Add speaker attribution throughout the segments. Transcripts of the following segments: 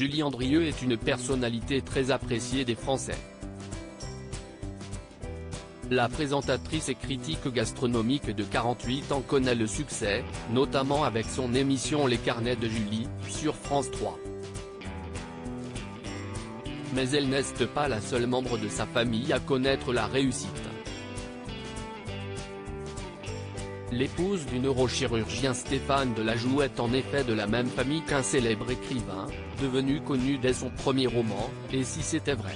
Speaker 1: Julie Andrieux est une personnalité très appréciée des Français. La présentatrice et critique gastronomique de 48 ans connaît le succès, notamment avec son émission Les Carnets de Julie, sur France 3. Mais elle n'est pas la seule membre de sa famille à connaître la réussite. L'épouse du neurochirurgien Stéphane Delajoux est en effet de la même famille qu'un célèbre écrivain, devenu connu dès son premier roman, Et si c'était vrai.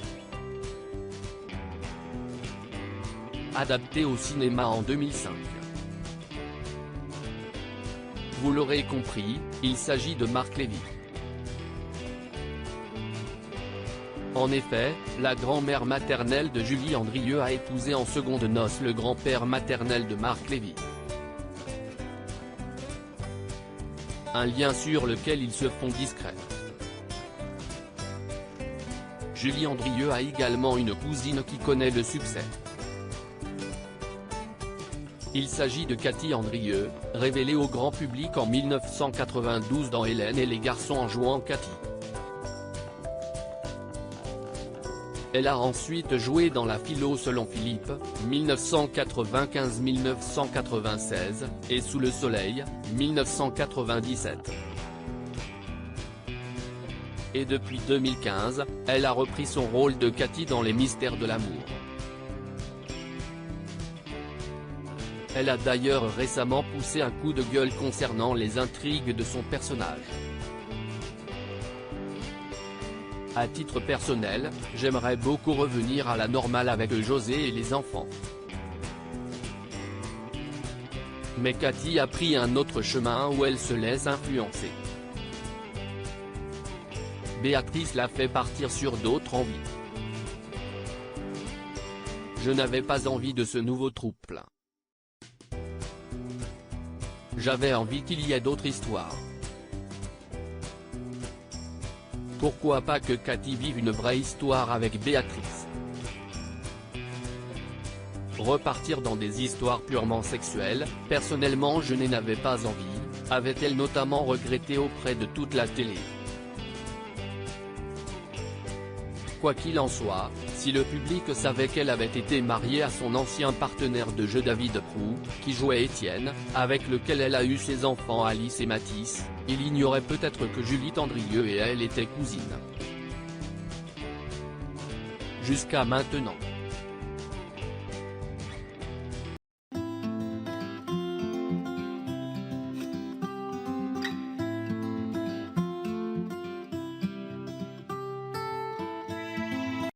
Speaker 1: Adapté au cinéma en 2005. Vous l'aurez compris, il s'agit de Marc Lévy. En effet, la grand-mère maternelle de Julie Andrieux a épousé en seconde noces le grand-père maternel de Marc Lévy. Un lien sur lequel ils se font discrets. Julie Andrieux a également une cousine qui connaît le succès. Il s'agit de Cathy Andrieux, révélée au grand public en 1992 dans Hélène et les garçons en jouant Cathy. Elle a ensuite joué dans La Philo selon Philippe, 1995-1996, et Sous le soleil, 1997. Et depuis 2015, elle a repris son rôle de Cathy dans Les Mystères de l'amour. Elle a d'ailleurs récemment poussé un coup de gueule concernant les intrigues de son personnage. À titre personnel, j'aimerais beaucoup revenir à la normale avec José et les enfants. Mais Cathy a pris un autre chemin où elle se laisse influencer. Béatrice l'a fait partir sur d'autres envies. Je n'avais pas envie de ce nouveau trouble. J'avais envie qu'il y ait d'autres histoires. Pourquoi pas que Cathy vive une vraie histoire avec Béatrice? Repartir dans des histoires purement sexuelles, personnellement je n'en avais pas envie, avait-elle notamment regretté auprès de toute la télé. Quoi qu'il en soit, si le public savait qu'elle avait été mariée à son ancien partenaire de jeu David Proulx, qui jouait Étienne, avec lequel elle a eu ses enfants Alice et Mathis, il ignorait peut-être que Julie Andrieux et elle étaient cousines. Jusqu'à maintenant.